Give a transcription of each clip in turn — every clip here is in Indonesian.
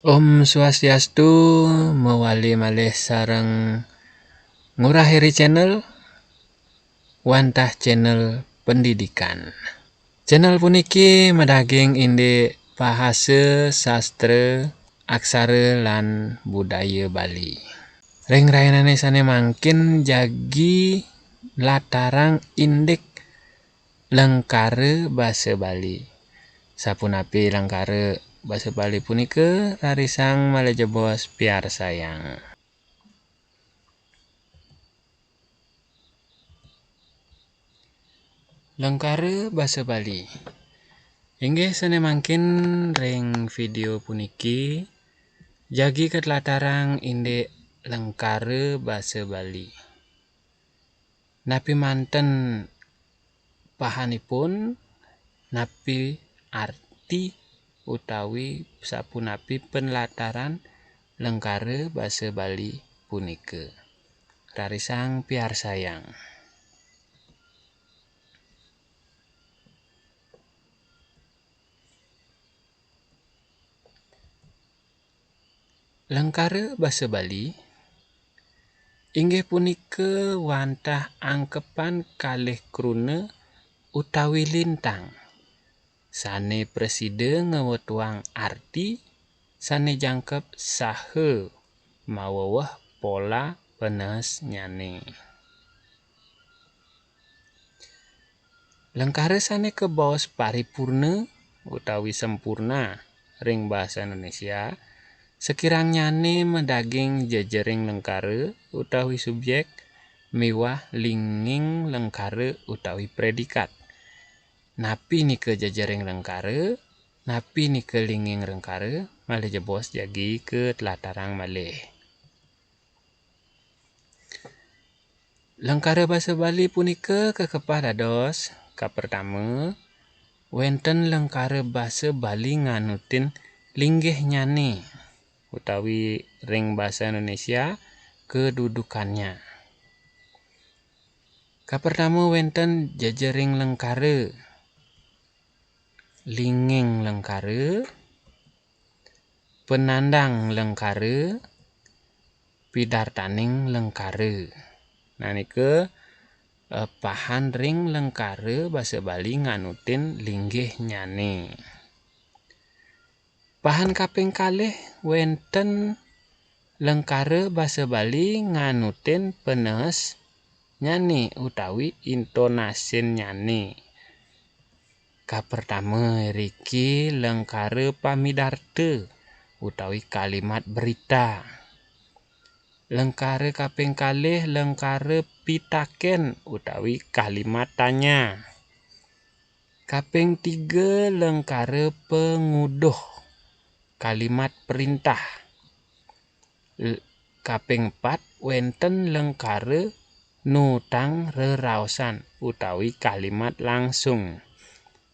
Om Swastiastu, mewali malih sareng ngurahiri channel wantah channel pendidikan. Channel puniki medaging inde bahasa sastra aksara lan budaya Bali. Ring rayanane sane mangkin jagi latarang indik lengkare basa Bali. Sapunapi lengkare basa Bali punika rarisang malejebos piar sayang. Lengkare basa Bali. Inggih sane mangkin ring video puniki jagi ketlatarang indek lengkare basa Bali. Napi manten pahanipun, napi arti utawi sapunapi penlataran lengkare basa Bali punika. Rarisang piar sayang. Lengkare basa Bali inggih punika wantah angkepan kalih kruna utawi lintang. Sane presida ngewetuang arti sane jangkep saha maweweh pola penes nyane. Lengkare sane kebaos paripurna utawi sempurna ring bahasa Indonesia sekirang nyane medaging jejering lengkare utawi subjek miwah linging lengkare utawi predikat. Napi nike jejering lengkare, napi nike linging lengkare, malih jebos jagi ke telatarang malih. Lengkare basa Bali punika kekepah dados kapertama wenten lengkare basa Bali nganutin linggih nyane utawi ring bahasa Indonesia kedudukannya. Kapertama wenten jejering lengkare, linging lengkare, penandang lengkare, pidartaning lengkare. Nah nike pahan ring lengkare basa Bali nganutin linggih nyane. Pahan kaping kalih wenten lengkare basa Bali nganutin penes nyane utawi intonasin nyane. Kapertama riki lengkare pamidarte utawi kalimat berita. Lengkare kaping kalih lengkare pitaken utawi kalimat tanya. Kaping 3 lengkare penguduh kalimat perintah. Kaping 4 wenten lengkare nutang reraosan utawi kalimat langsung.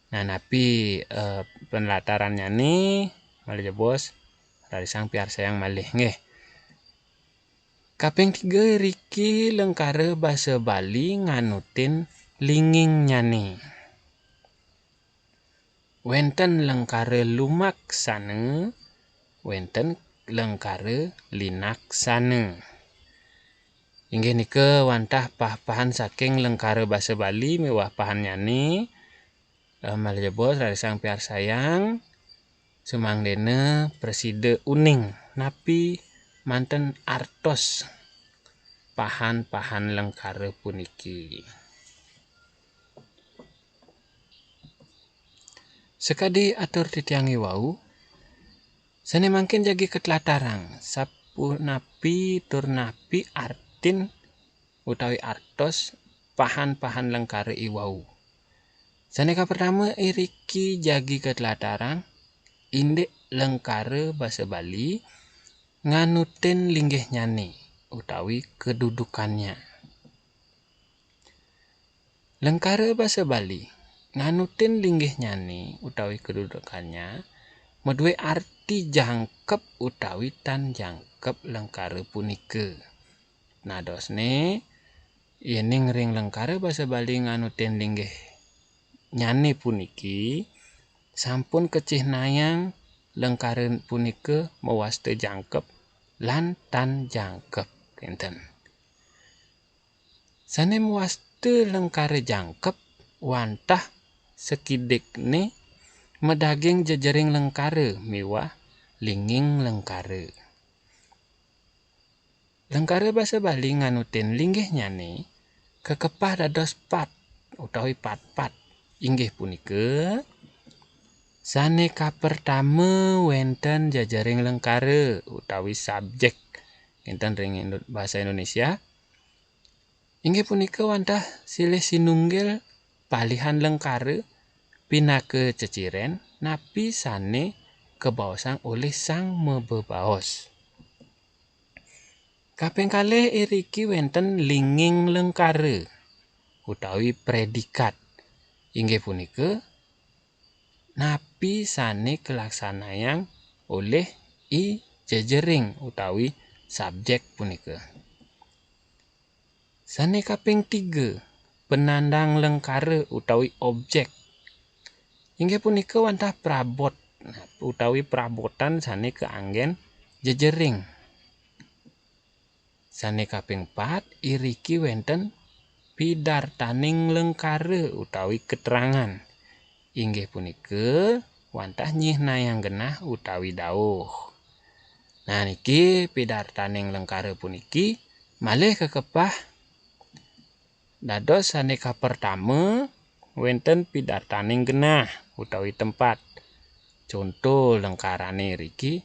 Nah napi penlatarannya nih malih jebos rarisang piar sayang malih nggih. Kaping 3 riki lengkare basa Bali nganutin linging nyane. Wenten lengkare lumaksana, wenten lengkare linaksana. Inggih nike wantah pah-pahan saking lengkare basa Bali miwah pahan nyane. Malih jebos rarisang piar sayang sumangdene presida uning napi manten artos pahan-pahan lengkare puniki. Sekadi atur titiangi wau sane mangkin jagi ketlatarang sapunapi turnapi artin utawi artos pahan-pahan lengkare iwau. Sane pertama iriki jagi ketlatarang indek lengkare basa Bali nganutin linggih nyane utawi kedudukannya. Lengkare basa Bali nganutin linggih nyane utawi kedudukannya medue arti jangkep utawi tan jangkep lengkare punike. Nadosne yening ring lengkare basa Bali nganutin linggih nyane puniki sampun kecih nayang lengkare punika mewasta jangkep lan tan jangkep kinten. Sane mewasta lengkare jangkep wantah sekidekne medaging jejering lengkare miwah linging lengkare. Lengkare basa Bali nganutin linggih nyane kekepah dados pat utawi pat-pat. Inggih punika sane kapertame wenten jejering lengkare utawi subjek kinten ring basa Indonesia. Inggih punika wantah silih sinunggil palihan lengkare pinake ceciren napi sane kebaosang oleh sang mebebaos. Kaping kalih iriki wenten linging lengkare utawi predikat. Inggih punika napi sane kelaksanayang oleh i jejering utawi subjek punika. Sane kaping 3 penandang lengkare utawi objek. Inggih punika wantah prabot utawi perabotan sane keanggen jejering. Sane kaping 4 iriki wenten pidartaning lengkare utawi keterangan. Inggih punika wantah nyihnayang genah utawi dawuh. Nah niki pidartaning lengkare puniki malih kekepah dados sane kapertame wenten pidartaning genah utawi tempat. Contoh lengkarane riki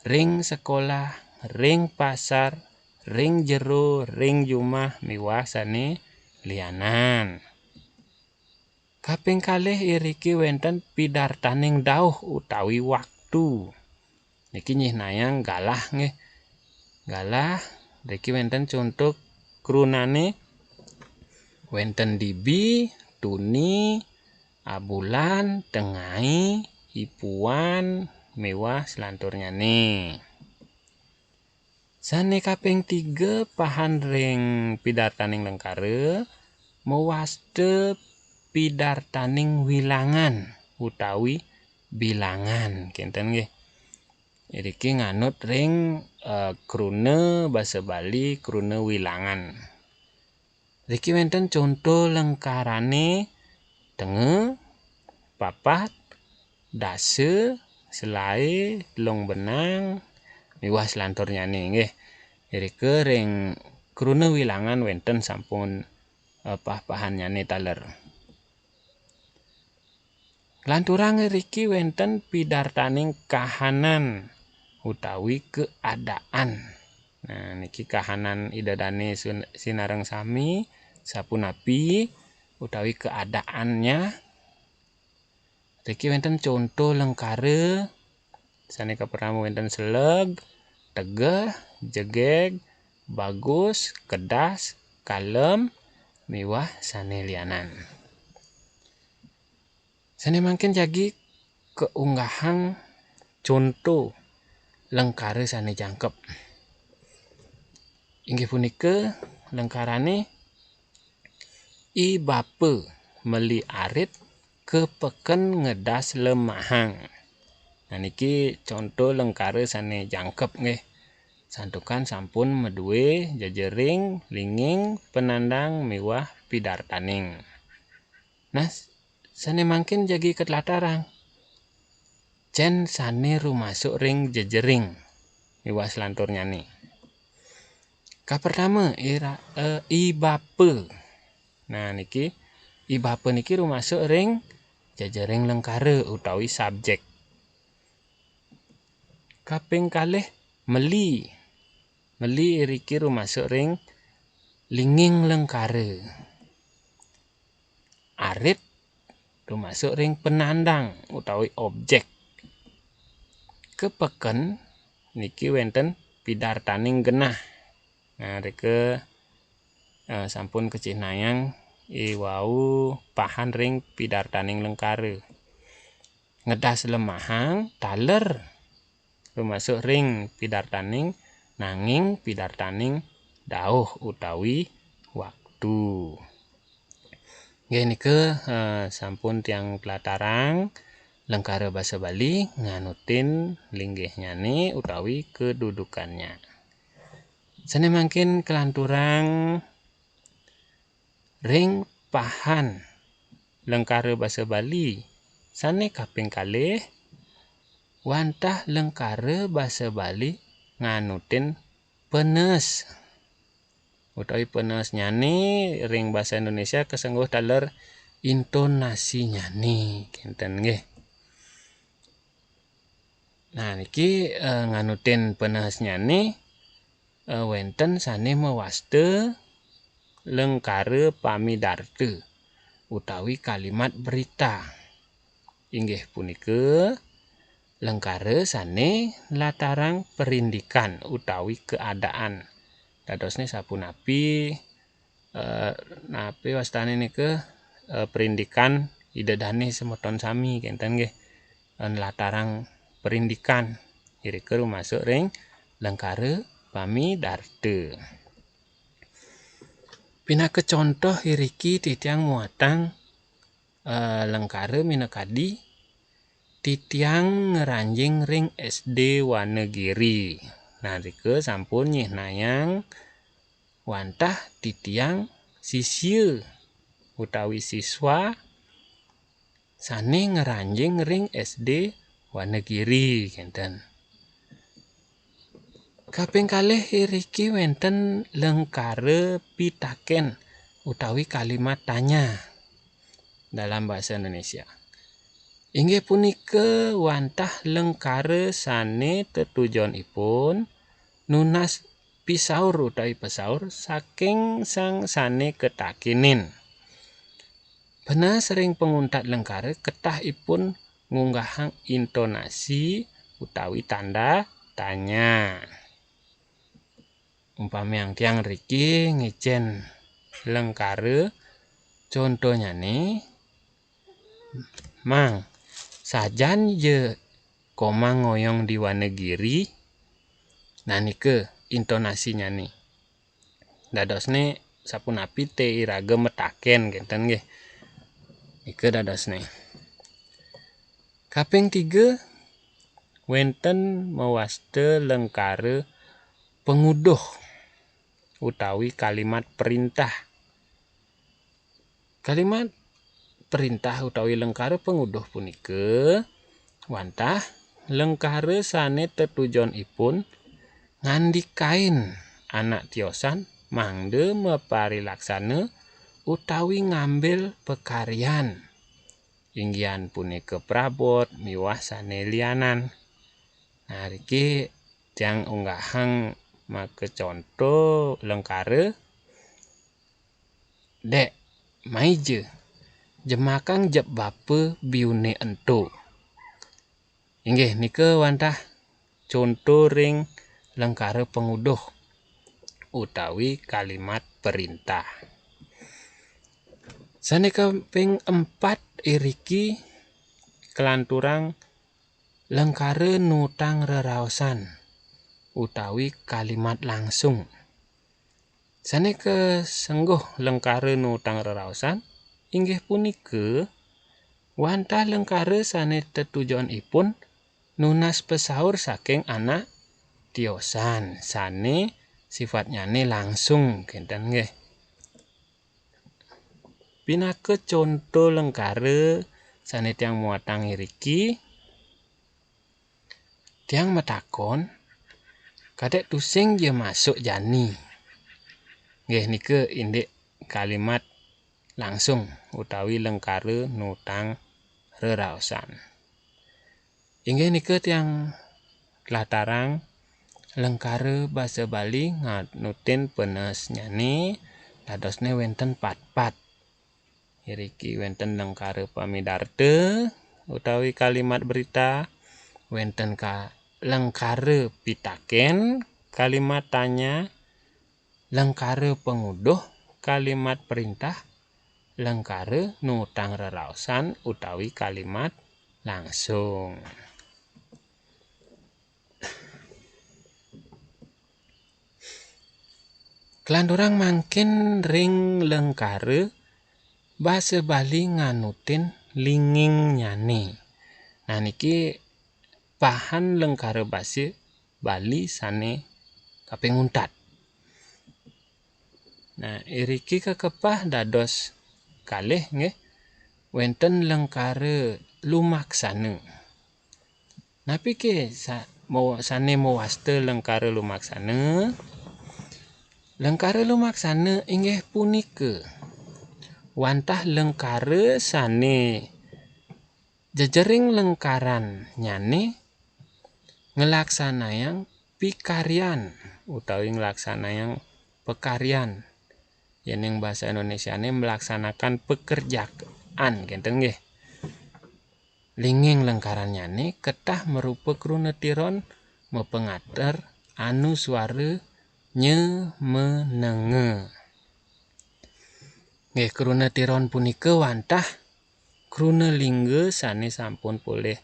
ring sekolah, ring pasar, ring jero, ring jumah miwah sane lianan. Kaping kalih iriki wenten pidartaning dawuh utawi waktu. Niki nyihnayang galah nggih. Galah riki wenten contoh krunane wenten dibi, tuni, abulan, tengai, ipuan, miwah selanturnyane. Sane kaping 3 pahan ring pidartaning lengkare mewasta pidartaning wilangan utawi bilangan kinten nggih. Iriki nganut ring krune basa Bali krune wilangan. Riki wenten contoh lengkarane tenge, papat, dase, selae, telung benang, miwah selanturnyane nggih. Irike ring krune wilangan wenten sampun pah-pahan nyane taler. Lanturang riki wenten pidartaning kahanan utawi keadaan. Nah niki kahanan idadane sinareng sami sapunapi utawi keadaannya. Riki wenten contoh lengkare sane kapertama wenten seleg, tegeh, jegeg, bagus, kedas, kalem, miwah sane lianan. Sane mangken jagi keunggahang contoh lengkare sane jangkep. Inggih punika lengkarane i bape meli arit kepeken ngedas lemahang. Nah niki contoh lengkare sane jangkep nggih. Santukan sampun medue jejering, linging, penandang miwah pidartaning. Nah sane mangkin jagi ketlatarang. Cen sane rumasuk ring jejering miwah selanturnyane. Kapertama i bape. Nah niki i bape niki rumasuk ring jejering lengkare utawi subjek. Kaping kalih meli. Meli iriki rumasuk ring linging lengkare. Arit rumasuk ring penandang utawi objek. Kepeken niki wenten pidartaning genah. Nah rike sampun kecihnayang i wau pahan ring pidartaning lengkare. Ngedas lemahang taler rumasuk ring pidartaning nanging pidartaning dawuh utawi waktu. Nggih nike sampun tiyang tlatarang lengkara basa Bali nganutin linggihnyane utawi kedudukannya. Sane mangkin kelanturang ring pahan lengkara basa Bali sane kaping kalih wantah lengkara basa Bali nganutin penes utawi penes nyane ring basa Indonesia kesengguh taler intonasi nyane kinten nggih. Nah niki nganutin penes nyane wenten sane mewasta lengkara pamidarte utawi kalimat berita. Inggih punika lengkara sane latarang perindikan utawi keadaan. Dadosne sapunapi napi wastane nika perindikan idedane semeton sami kinten nggih. Latarang perindikan irika rumasuk ring lengkara pamidarte. Pinake contoh iriki titiang muatang lengkara minekadi titiang ngeranjing ring SD Wanegiri. Nah rika sampun nyihnayang wantah titiang sisya utawi siswa sane ngeranjing ring SD Wanegiri kinten. Kaping kalih iriki wenten lengkara pitaken utawi kalimat tanya dalam bahasa Indonesia. Inggih punika wantah lengkara sane tetujonipun nunas pisaur utawi pesaur saking sang sane ketakinin. Penes ring penguntat lengkara ketahipun ngunggahang intonasi utawi tanda tanya. Umpami angtiang riki ngicen lengkara contohnyane mang sajan je komang ngoyong di Wanegiri. Nah nika intonasinya nih. Dadosne sapunapi te iraga metaken kinten nggih. Nika dadosne. Kaping 3 wenten mewasta lengkara penguduh utawi kalimat perintah. Kalimat perintah utawi lengkara penguduh punika wantah lengkara sane tetujonipun ngandikain anak tiosan mangde meparilaksana utawi ngambil pekaryan. Inggihan punika prabot miwah sane lianan. Nah riki tiang unggahang make contoh lengkara dek maije jemakang jeb bapa biune ento. Inggih nika wantah contoh ring lengkara penguduh utawi kalimat perintah. Sane kaping 4 iriki kelanturang lengkara nutang reraosan utawi kalimat langsung. Sane kesengguh lengkara nutang reraosan inggih punika wantah lengkara sane tetujonipun nunas pesaur saking anak tiosan sane sifatnyane langsung kinten nggih. Pinake contoh lengkara sane tiang muatang iriki tiang metakon kadek tusing je masuk jani. Nggih nika indik kalimat langsung utawi lengkara nutang reraosan. Inggih nika tiang latarang lengkara basa Bali nganutin penes nyane dadosne wenten 4. Iriki wenten lengkara pamidarte utawi kalimat berita, wenten lengkara pitaken kalimat tanya, lengkara penguduh kalimat perintah, lengkara nutang reraosan utawi kalimat langsung. Kelanturang mangkin ring lengkara basa Bali nganutin linging nyane. Nah niki pahan lengkare basa Bali sane kaping untat. Nah iriki kakepah dados kalih nggih wonten lengkare lumaksana. Napike sane mawasta lengkare lumaksana. Lengkare lumaksana inggih punika wantah lengkare sane jejering lengkaran nyane ngelaksanayang pikaryan utawi ngelaksanayang pekaryan. Yening bahasa Indonesiane melaksanakan pekerjaan genten nggih. Linging lengkaran nyane ketah merupa krunetiron mepengater anu suara nye menenge. Nggih krunetiron punika wantah krunelingga sane sampun polih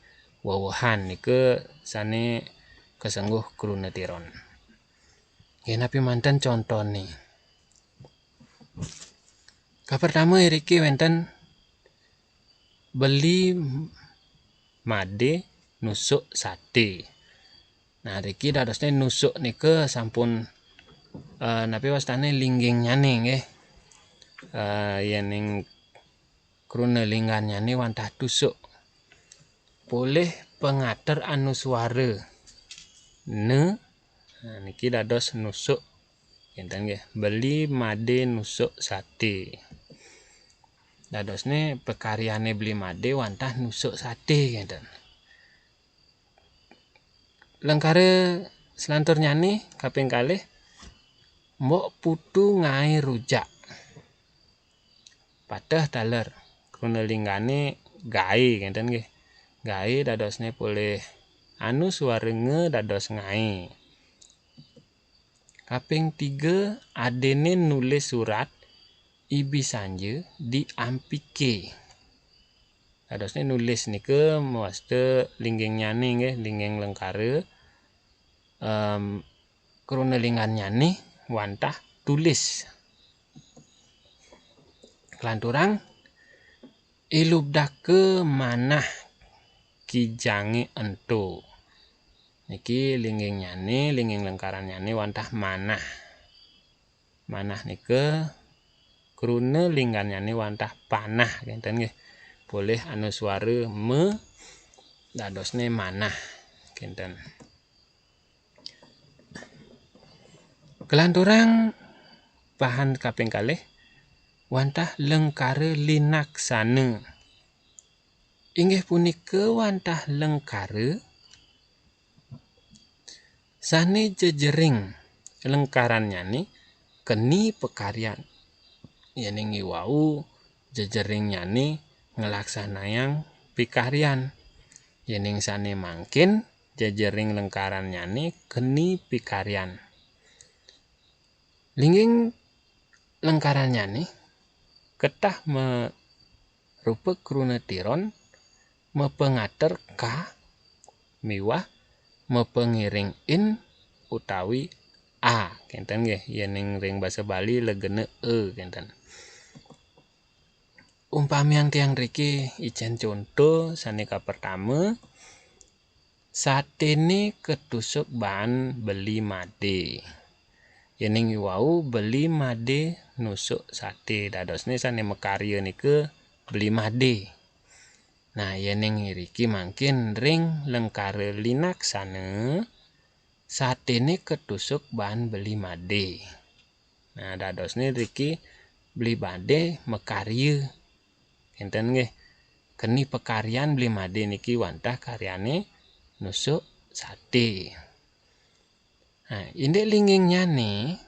wewehan nika sane kesengguh krunetiron. Nggih napa manten contone. Kapertama iriki wonten beli made nusuk sate. Nah riki dadosne nusuk nika sampun napa wastane lingging nyane nggih. Yening krunelinggan nyane wantah tusuk. Polih pengater anu suara ne niki dados nusuk genten nggih. Beli made nusuk sate. Dadosne pekaryane beli made wantah nusuk sate genten. Lengkare selantur nyane kaping kalih mbok putu ngae rujak. Pateh daler krunelinggane gae genten nggih. Gae dadosne polih anu suarenge dados ngae. Kaping 3 adene nulis surat Ibi Sanje diampike. Dadosne nulis nika mawasta lingging nyane nggih, lingging lengkare krunelinggan nyane wantah tulis. Kelanturang ilubdake manah kijange ento. Niki lingging nyane, lingging lengkaran nyane wantah manah. Manah nika krunelinggan nyane wantah panah genten nggih. Polih anu suara me dadosne manah genten. Kelanturang pahan kaping kalih wantah lengkare linaksana. Inggih punika wantah lengkare sane jejering lengkaran nyane keni pekaryan. Yening wau jejering nyane ngelaksanayang pikaryan. Yening sane mangkin jejering lengkaran nyane keni pikaryan. Lingging lengkaran nyane ketah merupa krunetiron mepengater ka miwah mepengiring in utawi a genten nggih. Yening ring basa Bali legene e genten. Umpamian tiyang riki icen conto sane kapertama satene ketusuk bahan beli made. Yening wau beli made nusuk sate dadosne sane makarya nika beli made. Nah yening iriki mangkin ring lengkare linaksana satene ketusuk bahan beli made. Nah dadosne riki beli made makarya genten nggih. Keni pekaryan beli made niki wantah karyane nusuk sate. Nah indek lingging nyane,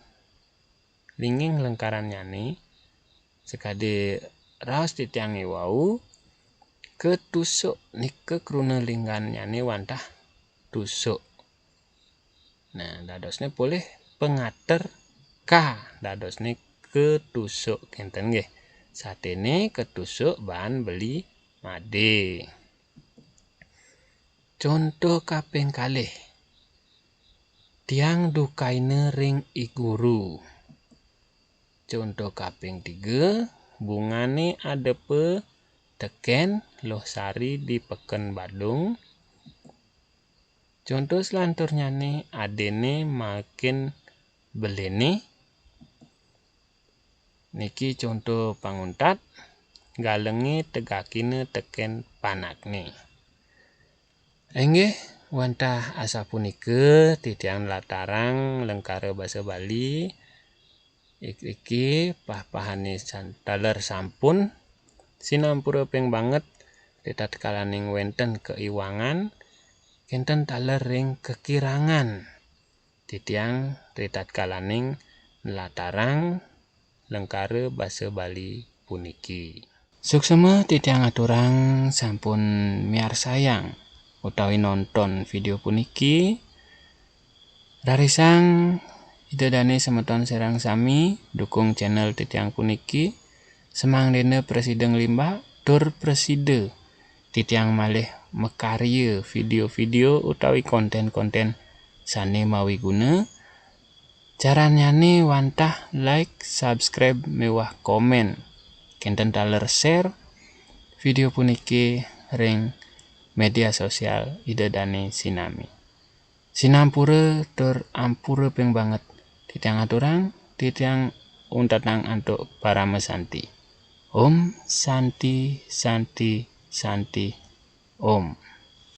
lingging lengkaran nyane sekade raos titiang wau ketusuk nika krunelinggan nyane wantah tusuk. Nah dadosne polih pengater ka dadosne ketusuk genten nggih. Satene ketusuk bahan beli made. Conto kaping kalih tiang dukaine ring iguru. Conto kaping 3 bungane adepe teken Losari di Peken Badung. Contoh selanturnya nih adene makin belene. Niki contoh panguntat galenge tegakine teken panakne. Enggih wantah asa punike titiang latarang lengkara basa Bali. Iki pah-pahane taler sampun sinampura ping banget ritatkalaning wenten keiwangan kinten taler ring kekirangan titiang ritatkalaning latarang lengkara basa Bali puniki. Suksema titiang aturang sampun miar sayang utawi nonton video puniki. Rarisang idedane semeton serang sami dukung channel titiang puniki. Semang dene presiden limbah tur preside titiang malih mekarya video-video utawi konten-konten sane mawi guna. Caranyane wantah like, subscribe, mewah komen. Kinten taler share video puniki ring media sosial idedane sinami. Sinampura tur ampura ping banget titiang aturang titiang untatang antuk paramesanti. Om Santi Santi Santi Om.